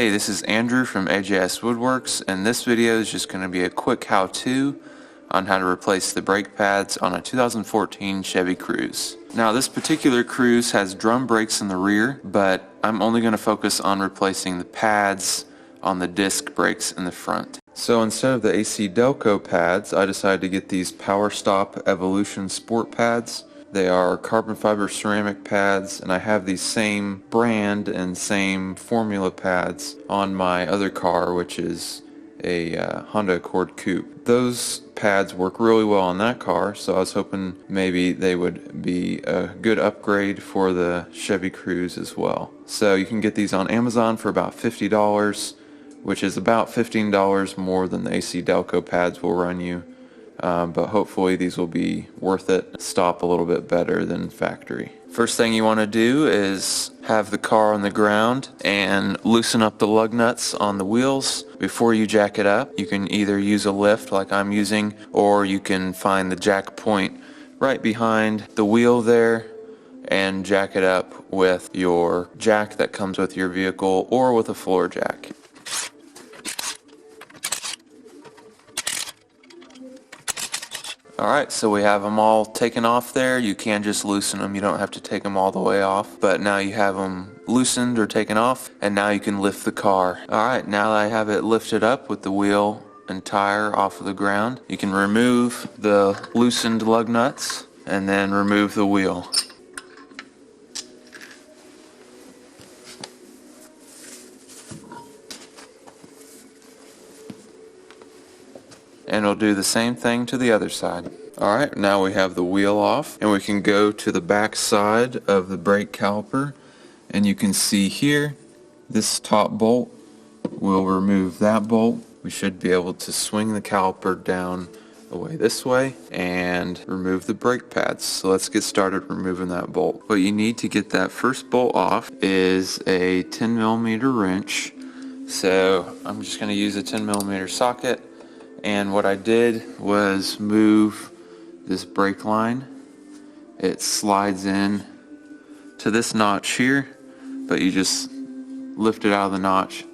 Hey, this is Andrew from AJS Woodworks, and this video is just going to be a quick how-to on how to replace the brake pads on a 2014 Chevy Cruze. Now, this particular Cruze has drum brakes in the rear, but I'm only going to focus on replacing the pads on the disc brakes in the front. So instead of the AC Delco pads, I decided to get these Powerstop Evolution Sport pads. They are carbon fiber ceramic pads, and I have these same brand and same formula pads on my other car, which is a Honda Accord Coupe. Those pads work really well on that car, so I was hoping maybe they would be a good upgrade for the Chevy Cruze as well. So you can get these on Amazon for about $50, which is about $15 more than the AC Delco pads will run you. But hopefully these will be worth it, stop a little bit better than factory. First thing you want to do is have the car on the ground and loosen up the lug nuts on the wheels before you jack it up. You can either use a lift like I'm using, or you can find the jack point right behind the wheel there and jack it up with your jack that comes with your vehicle or with a floor jack. Alright, so we have them all taken off there. You can just loosen them, you don't have to take them all the way off, but now you have them loosened or taken off, and now you can lift the car. Alright, now that I have it lifted up with the wheel and tire off of the ground, you can remove the loosened lug nuts and then remove the wheel. And it'll do the same thing to the other side. Alright, now we have the wheel off, and we can go to the back side of the brake caliper, and you can see here this top bolt will remove that bolt. We should be able to swing the caliper down away this way and remove the brake pads. So let's get started removing that bolt. What you need to get that first bolt off is a 10mm wrench. So I'm just going to use a 10mm socket. And what I did was move this brake line. It slides in to this notch here, but you just lift it out of the notch,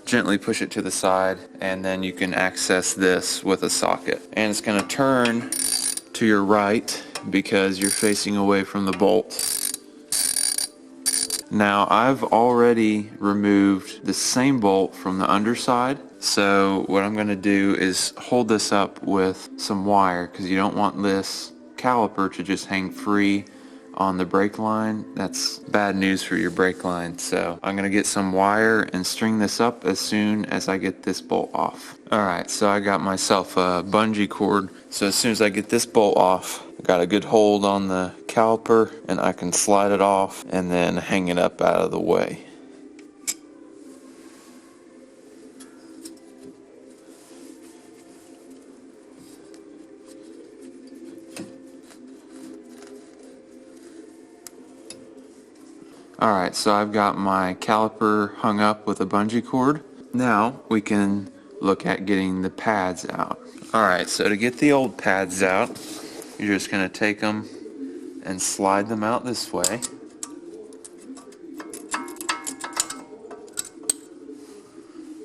gently push it to the side, and then you can access this with a socket. And it's going to turn to your right because you're facing away from the bolt. Now, I've already removed the same bolt from the underside. So what I'm going to do is hold this up with some wire, because you don't want this caliper to just hang free on the brake line. That's bad news for your brake line. So I'm going to get some wire and string this up as soon as I get this bolt off. Alright, so I got myself a bungee cord. So as soon as I get this bolt off, I got a good hold on the caliper, and I can slide it off and then hang it up out of the way. Alright, so I've got my caliper hung up with a bungee cord. Now we can look at getting the pads out. Alright, so to get the old pads out, you're just going to take them and slide them out this way.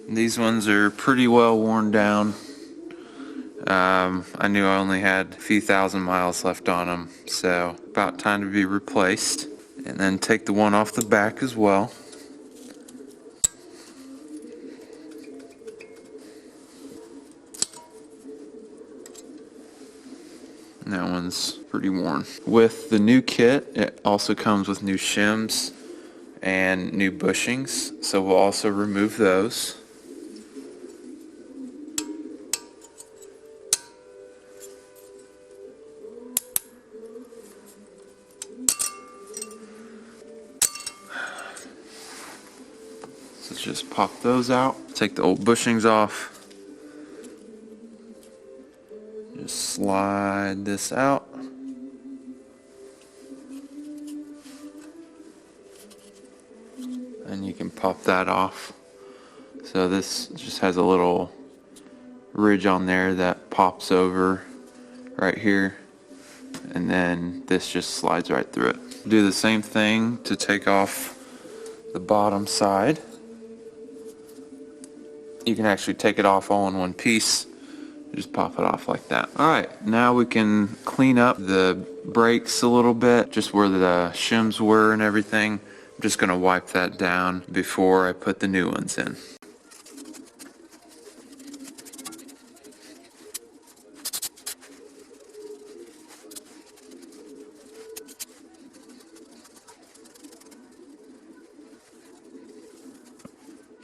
These ones are pretty well worn down. I knew I only had a few thousand miles left on them, so about time to be replaced. And then take the one off the back as well. And that one's pretty worn. With the new kit, it also comes with new shims and new bushings, so we'll also remove those. Let's just pop those out. Take the old bushings off. Just slide this out. And you can pop that off. So this just has a little ridge on there that pops over right here. And then this just slides right through it. Do the same thing to take off the bottom side. you can actually take it off all in one piece. Just pop it off like that. Alright, now we can clean up the brakes a little bit, just where the shims were and everything. I'm just going to wipe that down before I put the new ones in.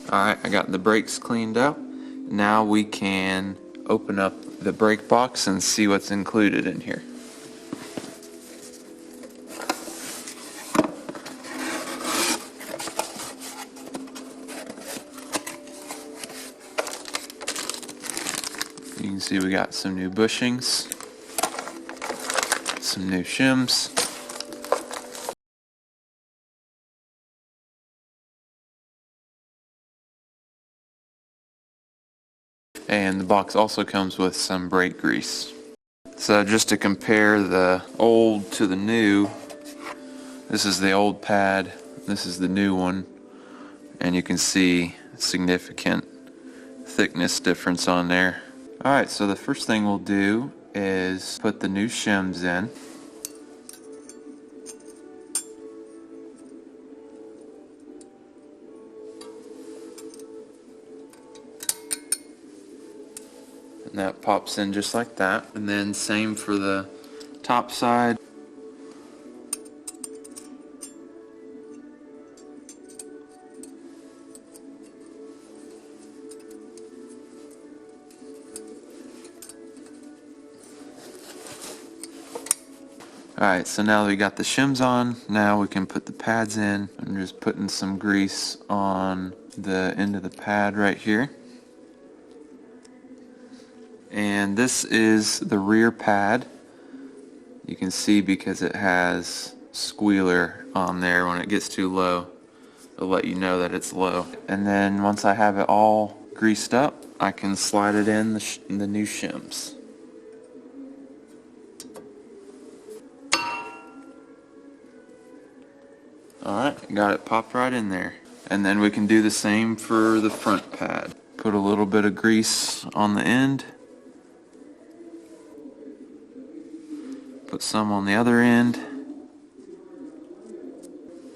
Alright, I got the brakes cleaned up. Now we can open up the brake box and see what's included in here. You can see we got some new bushings, some new shims, and the box also comes with some brake grease. So just to compare the old to the new, this is the old pad, this is the new one, and you can see significant thickness difference on there. Alright, so the first thing we'll do is put the new shims in. And that pops in just like that. And then same for the top side. Alright, so now that we got the shims on, now we can put the pads in. I'm just putting some grease on the end of the pad right here. And this is the rear pad. You can see because it has squealer on there. When it gets too low, it'll let you know that it's low. And then once I have it all greased up, I can slide it in the new shims. Alright, got it popped right in there. And then we can do the same for the front pad. Put a little bit of grease on the end. Put some on the other end.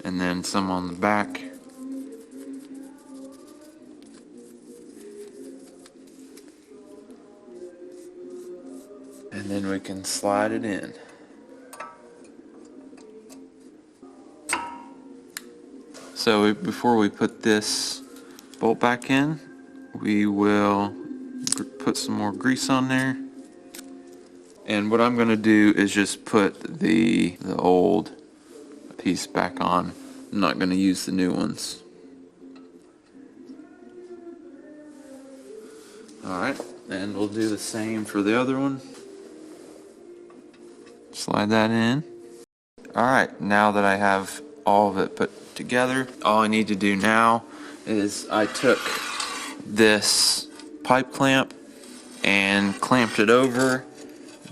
And then some on the back. And then we can slide it in. So before we put this bolt back in, we will put some more grease on there. And what I'm going to do is just put the old piece back on. I'm not going to use the new ones. Alright, and we'll do the same for the other one. Slide that in. Alright, now that I have all of it put together, all I need to do now is I took this pipe clamp and clamped it over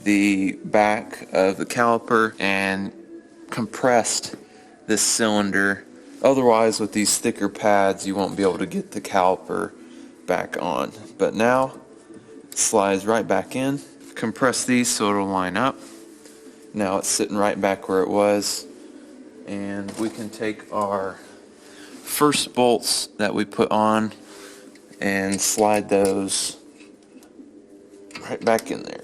the back of the caliper and compressed this cylinder. Otherwise, with these thicker pads, you won't be able to get the caliper back on. But now it slides right back in. Compress these so it'll line up. Now it's sitting right back where it was. And we can take our first bolts that we put on and slide those right back in there.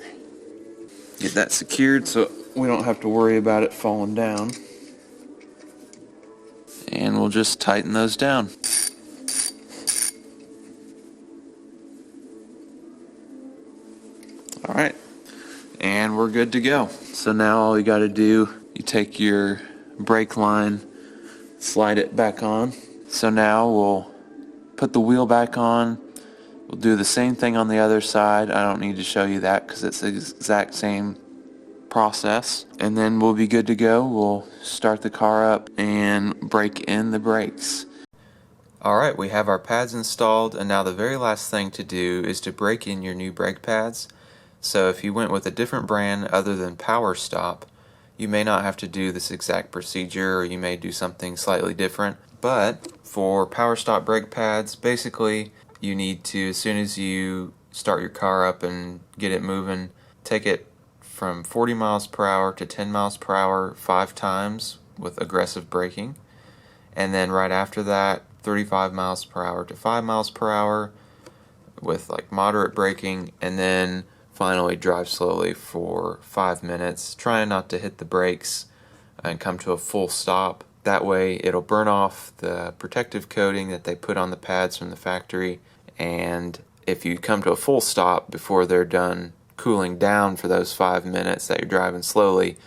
Get that secured so we don't have to worry about it falling down. And we'll just tighten those down. Alright, and we're good to go. So now all you got to do, you take your brake line, slide it back on. So now we'll put the wheel back on. We'll do the same thing on the other side. I don't need to show you that because it's the exact same process. And then we'll be good to go. We'll start the car up and brake in the brakes. Alright, we have our pads installed, and now the very last thing to do is to brake in your new brake pads. So if you went with a different brand other than Powerstop, you may not have to do this exact procedure, or you may do something slightly different. But for Powerstop brake pads, basically you need to, as soon as you start your car up and get it moving, take it from 40 miles per hour to 10 miles per hour 5 times with aggressive braking, and then right after that 35 miles per hour to 5 miles per hour with like moderate braking, and then finally drive slowly for 5 minutes, trying not to hit the brakes and come to a full stop. That way it'll burn off the protective coating that they put on the pads from the factory, and if you come to a full stop before they're done cooling down for those 5 minutes that you're driving slowly,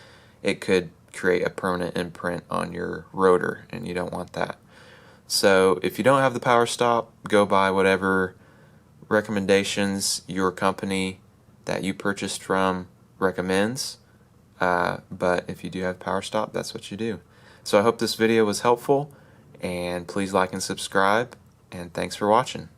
it could create a permanent imprint on your rotor, and you don't want that. So if you don't have the Powerstop, go by whatever recommendations your company that you purchased from recommends. But if you do have Powerstop, that's what you do. So I hope this video was helpful, and please like and subscribe, and thanks for watching.